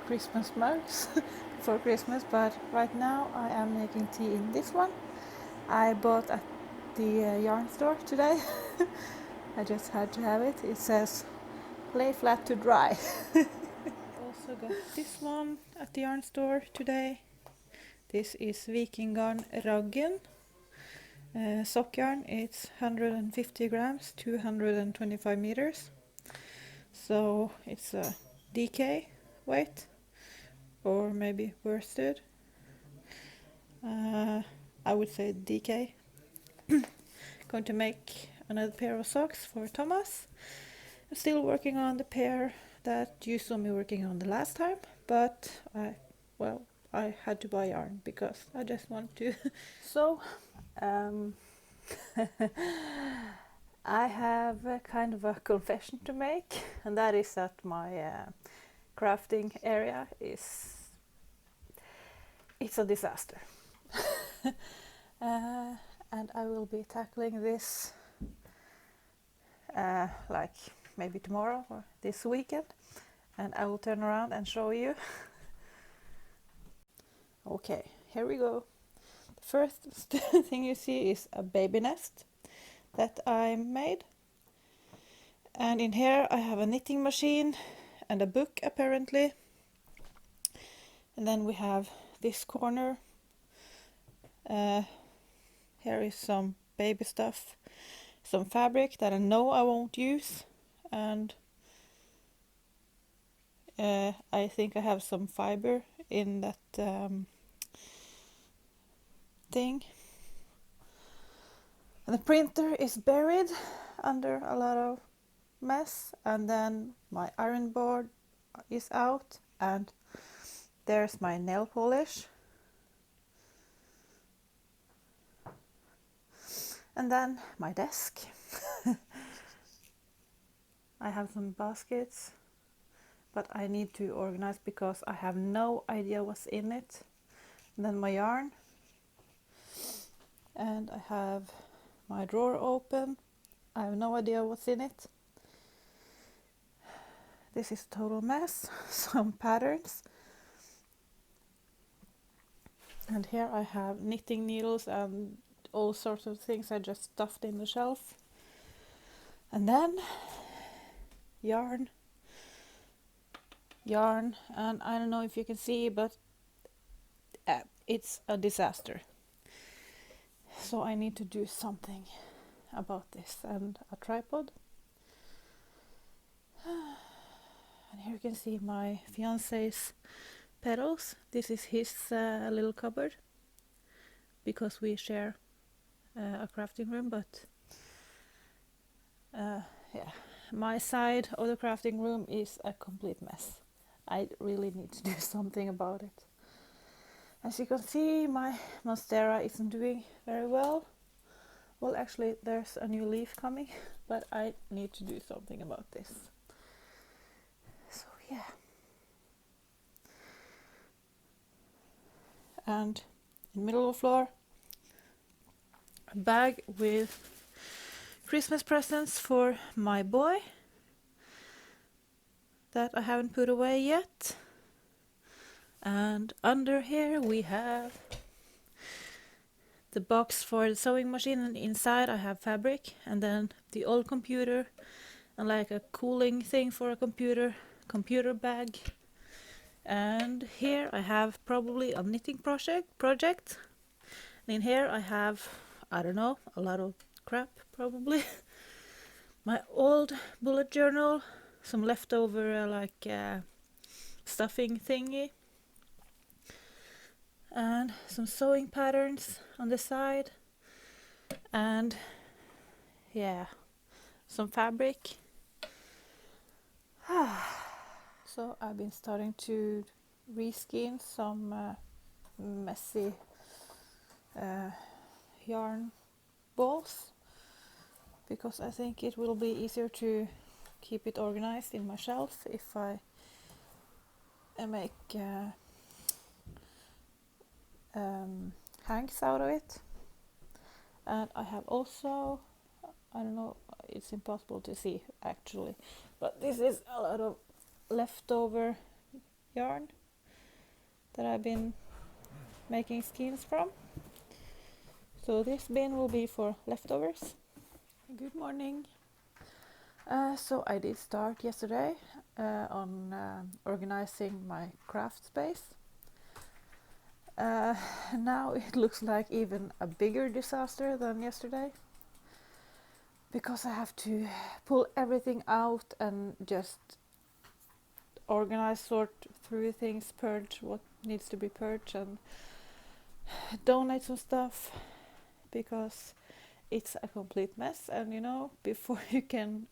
Christmas mugs for Christmas, but right now I am making tea in this one. I bought at the yarn store today. I just had to have it. It says lay flat to dry. Also got this one at the yarn store today. This is Vikingarn Raggen sock yarn. It's 150 grams, 225 meters. So it's a DK weight, or maybe worsted. I would say DK. Going to make another pair of socks for Thomas. I'm still working on the pair that you saw me working on the last time, but I had to buy yarn because I just want to. So I have a kind of a confession to make, and that is that my crafting area it's a disaster. And I will be tackling this like maybe tomorrow or this weekend, and I will turn around and show you. Okay, here we go. The first thing you see is a baby nest that I made, and in here I have a knitting machine and a book apparently, and then we have this corner. Here is some baby stuff, some fabric that I know I won't use, and I think I have some fiber in that thing. And the printer is buried under a lot of mess, and then my iron board is out, and there's my nail polish. And then my desk. I have some baskets, but I need to organize because I have no idea what's in it. And then my yarn. And I have my drawer open. I have no idea what's in it. This is a total mess. Some patterns. And here I have knitting needles and all sorts of things I just stuffed in the shelf. And then yarn, and I don't know if you can see, but it's a disaster. So I need to do something about this, and a tripod. And here you can see my fiance's petals. This is his little cupboard because we share a crafting room, but yeah, my side of the crafting room is a complete mess. I really need to do something about it. As you can see, my monstera isn't doing very well. Well, actually there's a new leaf coming, but I need to do something about this. So yeah. And in the middle of the floor, a bag with Christmas presents for my boy that I haven't put away yet. And under here we have the box for the sewing machine, and inside I have fabric, and then the old computer, and like a cooling thing for a computer bag. And here I have probably a knitting project. And in here I have, I don't know, a lot of crap probably. My old bullet journal, some leftover stuffing thingy, and some sewing patterns on the side, and yeah, some fabric. So I've been starting to reskein some messy yarn balls, because I think it will be easier to keep it organized in my shelf if I make hanks out of it. And I have also, I don't know, it's impossible to see actually, but this is a lot of leftover yarn that I've been making skeins from. So this bin will be for leftovers. Good morning. So I did start yesterday on organizing my craft space. Now it looks like even a bigger disaster than yesterday, because I have to pull everything out and just organize, sort through things, purge what needs to be purged, and donate some stuff, because it's a complete mess. And you know, before you can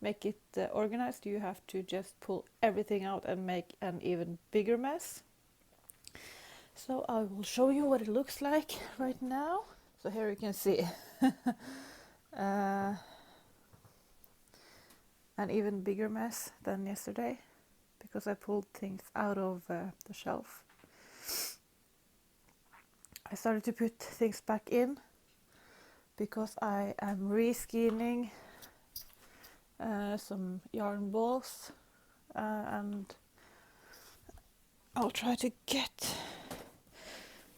make it organized, you have to just pull everything out and make an even bigger mess. So I will show you what it looks like right now. So here you can see an even bigger mess than yesterday, because I pulled things out of the shelf. I started to put things back in because I am re-skinning some yarn balls, and I'll try to get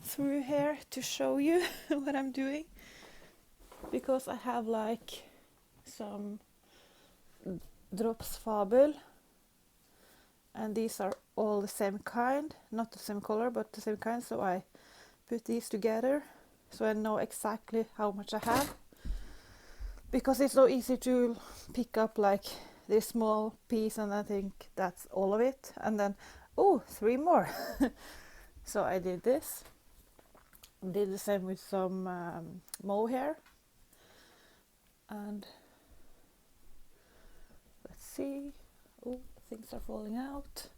through here to show you what I'm doing, because I have like some drops fabel, and these are all the same kind, not the same color but the same kind, so I put these together so I know exactly how much I have, because it's so easy to pick up like this small piece and I think that's all of it, and then oh, 3 more. So I did this. Did the same with some mohair, and let's see. Oh, things are falling out.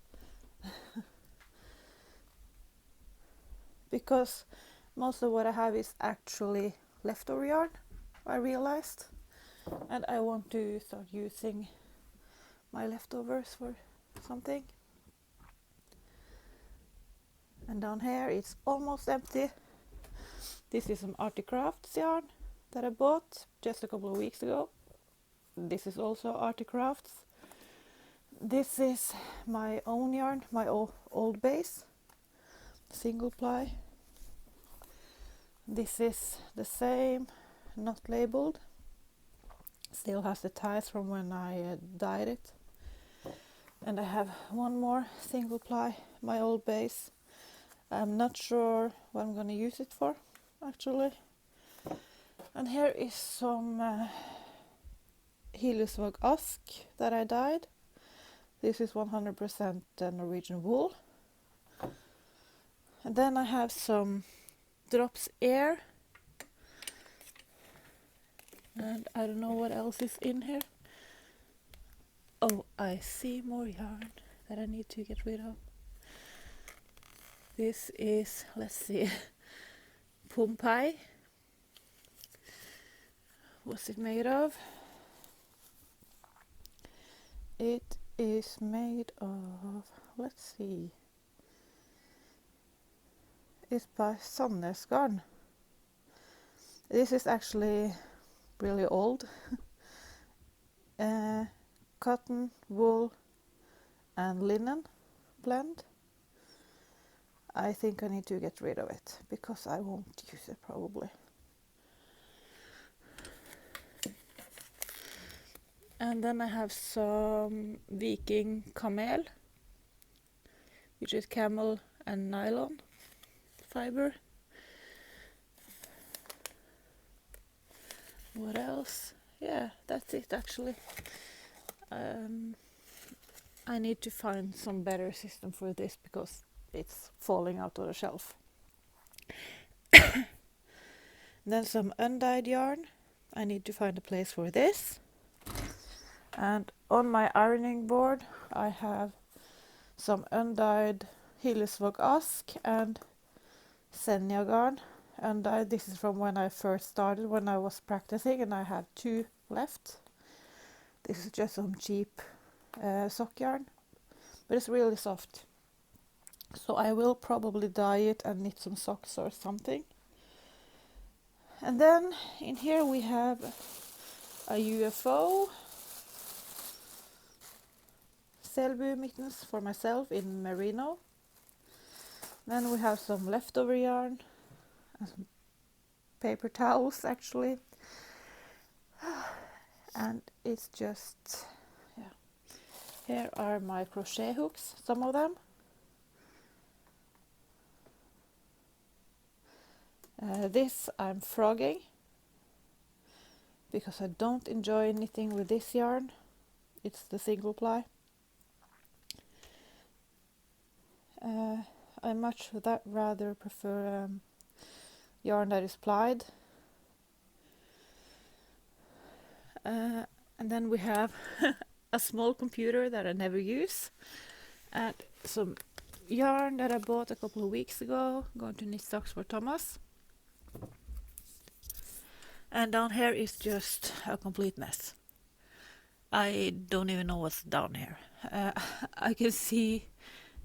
Because most of what I have is actually leftover yarn, I realized, and I want to start using my leftovers for something. And down here it's almost empty. This is some Arctic Crafts yarn that I bought just a couple of weeks ago. This is also Arctic Crafts. This is my own yarn, my old base, single ply. This is the same, not labeled. Still has the ties from when I dyed it. And I have one more single ply, my old base. I'm not sure what I'm going to use it for, actually. And here is some Hillesvåg Ask that I dyed. This is 100% Norwegian wool. And then I have some Drops Air. And I don't know what else is in here. Oh, I see more yarn that I need to get rid of. This is, let's see, Pompeii. What's it made of? It is made of, let's see, it's by Sandnes Garn. This is actually really old. Cotton, wool and linen blend. I think I need to get rid of it because I won't use it probably. And then I have some Viking Camel, which is camel and nylon fiber. What else? Yeah, that's it actually. I need to find some better system for this because it's falling out of the shelf. Then some undyed yarn. I need to find a place for this. And on my ironing board I have some undyed Hillesvåg Ask and Senja garn undyed. This is from when I first started, when I was practicing, and I have 2 left. This is just some cheap sock yarn, but it's really soft. So I will probably dye it and knit some socks or something. And then in here we have a UFO Selbu mittens for myself in merino. Then we have some leftover yarn and some paper towels actually. And it's just, yeah. Here are my crochet hooks, some of them. This I'm frogging because I don't enjoy knitting with this yarn. It's the single ply. I much rather prefer yarn that is plied. And then we have a small computer that I never use, and some yarn that I bought a couple of weeks ago, going to knit socks for Thomas. And down here is just a complete mess. I don't even know what's down here. I can see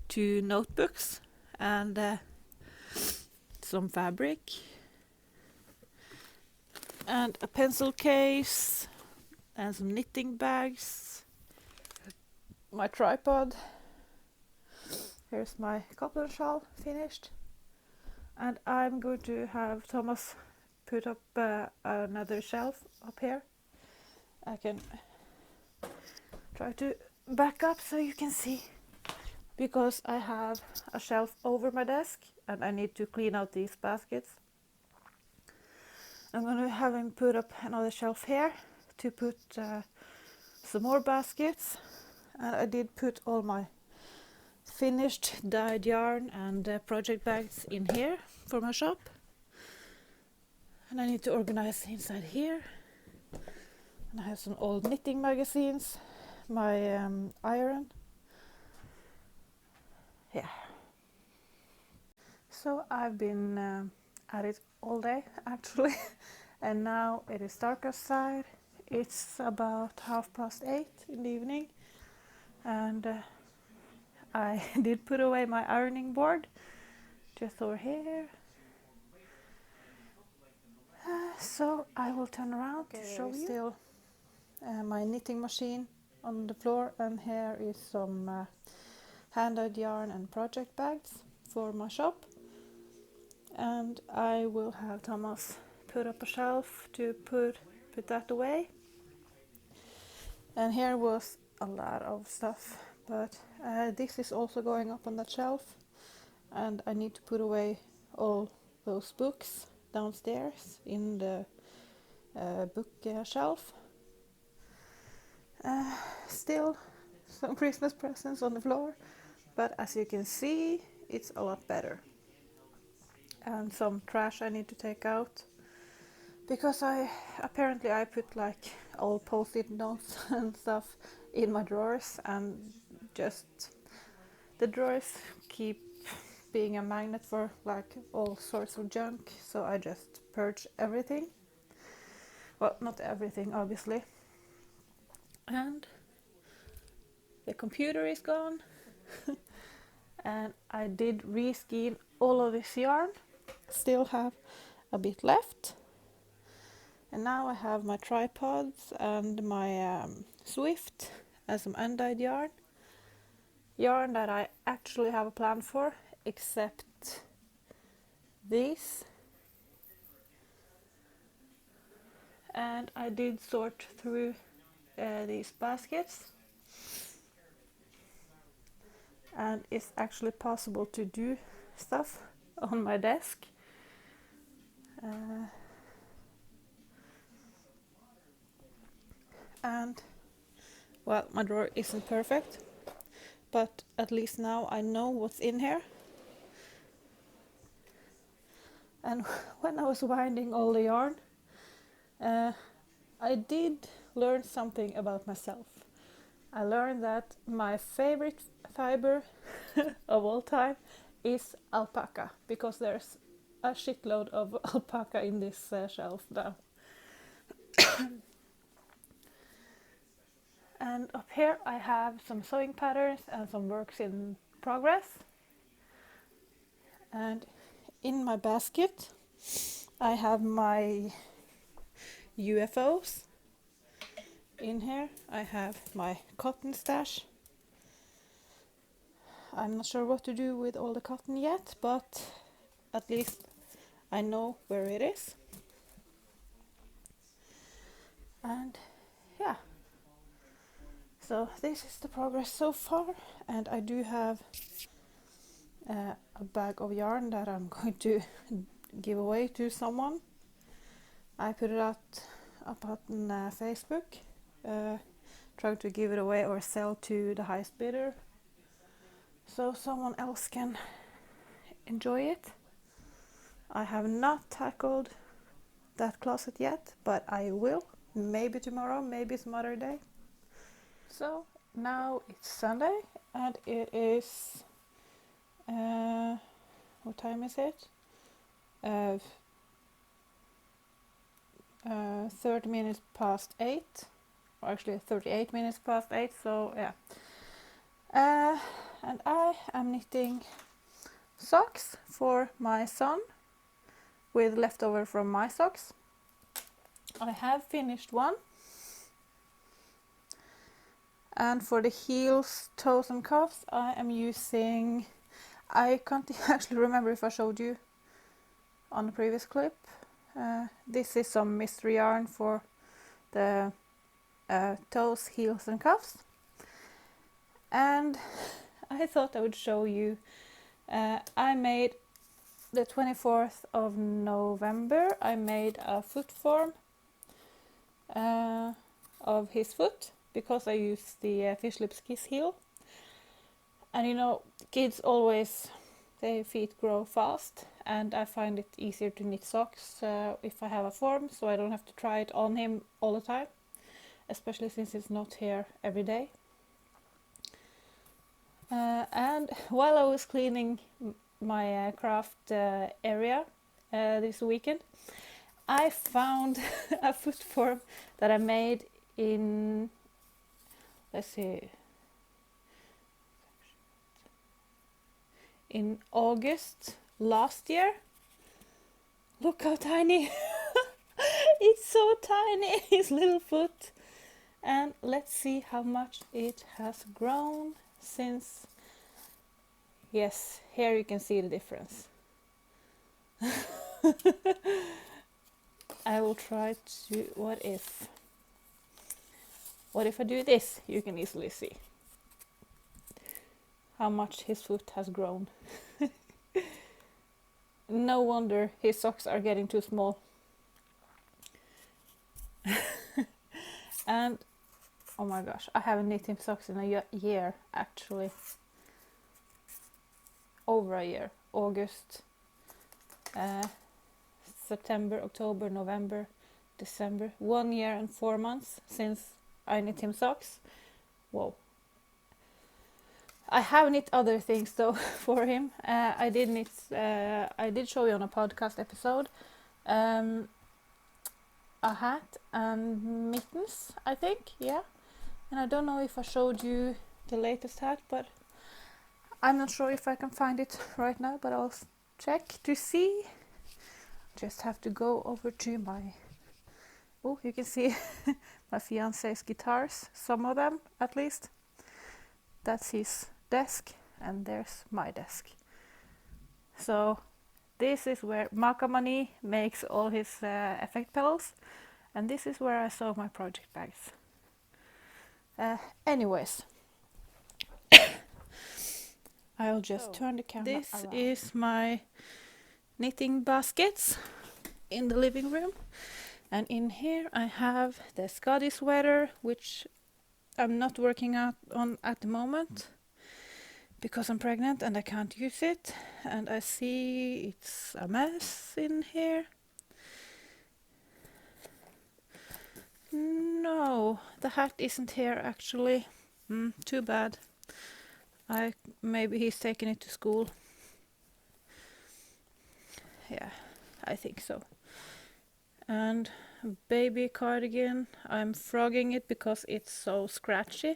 2 notebooks and some fabric and a pencil case and some knitting bags, my tripod. Here's my cotton shawl finished, and I'm going to have Thomas put up another shelf up here. I can try to back up so you can see, because I have a shelf over my desk and I need to clean out these baskets. I'm going to have him put up another shelf here to put some more baskets, and I did put all my finished dyed yarn and project bags in here for my shop. And I need to organize inside here. And I have some old knitting magazines, my iron. Yeah. So I've been at it all day actually, and now it is dark outside. It's about 8:30 in the evening, and I did put away my ironing board just over here. So I will turn around to show you. Still my knitting machine on the floor, and here is some hand-dyed yarn and project bags for my shop. And I will have Thomas put up a shelf to put that away. And here was a lot of stuff, but this is also going up on that shelf, and I need to put away all those books downstairs in the book shelf. Still some Christmas presents on the floor, but as you can see, it's a lot better. And some trash I need to take out, because I put like old post-it notes and stuff in my drawers, and just the drawers keep being a magnet for like all sorts of junk, so I just purge everything. Well, not everything obviously. And the computer is gone. And I did reskein all of this yarn. Still have a bit left. And now I have my tripods and my Swift and some undyed yarn. Yarn that I actually have a plan for, except these. And I did sort through these baskets. And it's actually possible to do stuff on my desk. And well, my drawer isn't perfect, but at least now I know what's in here. And when I was winding all the yarn, I did learn something about myself. I learned that my favorite fiber of all time is alpaca, because there's a shitload of alpaca in this shelf now. And up here I have some sewing patterns and some works in progress. And in my basket I have my UFOs. In here I have my cotton stash, I'm not sure what to do with all the cotton yet, but at least I know where it is. And yeah, so this is the progress so far, and I do have a bag of yarn that I'm going to give away to someone. I put it up on Facebook, trying to give it away or sell to the highest bidder, so someone else can enjoy it. I have not tackled that closet yet, but I will. Maybe tomorrow, maybe some other day. So now it's Sunday, and it is what time is it? 30 minutes past 8, or actually 38 minutes past 8, so yeah. And I am knitting socks for my son with leftover from my socks. I have finished one. And for the heels, toes and cuffs, I am using, I can't actually remember if I showed you on the previous clip. This is some mystery yarn for the toes, heels and cuffs. And I thought I would show you, I made the 24th of November, I made a foot form of his foot, because I used the Fish Lips Kiss heel. And you know, kids always, their feet grow fast, and I find it easier to knit socks if I have a form, so I don't have to try it on him all the time, especially since it's not here every day. And while I was cleaning my craft area this weekend, I found a foot form that I made in, let's see, in August last year. Look how tiny! It's so tiny, his little foot. And let's see how much it has grown since. Yes, here you can see the difference. I will try to, what if I do this? You can easily see how much his foot has grown. No wonder his socks are getting too small. And oh my gosh, I haven't knit him socks in a year actually. Over a year. August, September, October, November, December. 1 year and 4 months since I knit him socks. Whoa. I have knit other things though for him. I did show you on a podcast episode a hat and mittens, I think, yeah. And I don't know if I showed you the latest hat, but I'm not sure if I can find it right now, but I'll check to see. Just have to go over to my, oh, you can see my fiance's guitars, some of them at least. That's his desk, and there's my desk. So this is where Makamani makes all his effect pedals, and this is where I sew my project bags. Anyways, I'll just turn the camera around. This is my knitting baskets in the living room, and in here I have the Scottish sweater, which I'm not working on at the moment because I'm pregnant and I can't use it, and I see it's a mess in here. No, the hat isn't here actually. Too bad. Maybe he's taking it to school. Yeah, I think so. And baby cardigan, I'm frogging it because it's so scratchy.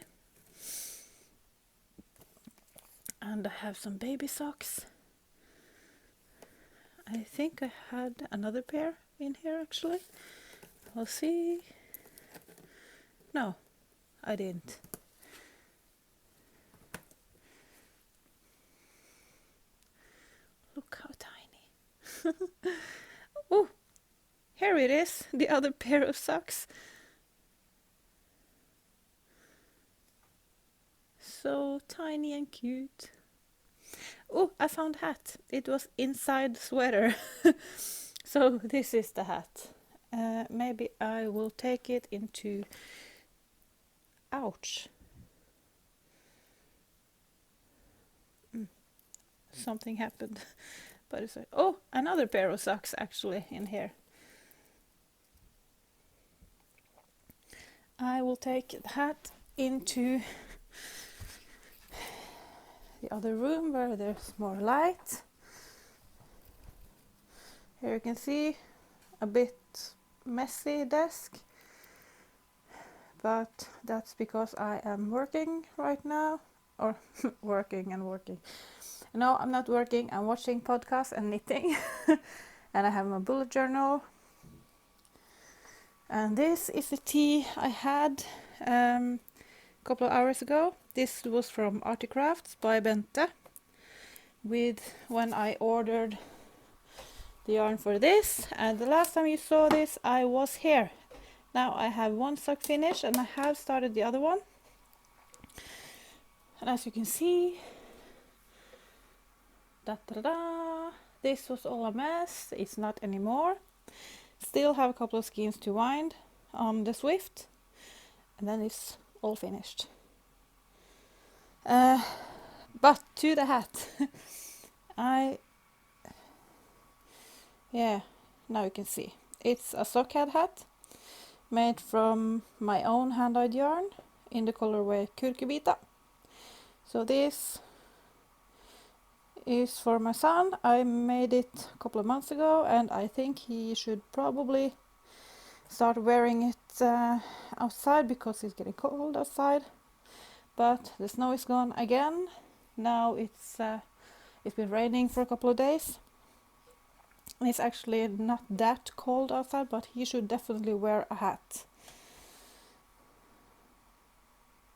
And I have some baby socks. I think I had another pair in here actually. We'll see. No, I didn't. Oh, here it is, the other pair of socks. So tiny and cute. Oh, I found hat. It was inside the sweater. So this is the hat. Maybe I will take it into... Ouch. Something happened. But it's like, oh, another pair of socks actually in here. I will take the hat into the other room where there's more light. Here you can see a bit messy desk, but that's because I am working right now, or working and working. No, I'm not working, I'm watching podcasts and knitting. And I have my bullet journal. And this is the tea I had a couple of hours ago. This was from Articrafts by Bente, with when I ordered the yarn for this, and the last time you saw this I was here. Now I have one sock finished and I have started the other one, and as you can see, this was all a mess. It's not anymore. Still have a couple of skeins to wind on the Swift, and then it's all finished. But to the hat. Yeah, now you can see. It's a sockhead hat made from my own hand-dyed yarn in the colorway Kurkebita. So this is for my son. I made it a couple of months ago, and I think he should probably start wearing it outside because it's getting cold outside. But the snow is gone again. Now it's been raining for a couple of days. It's actually not that cold outside, but he should definitely wear a hat.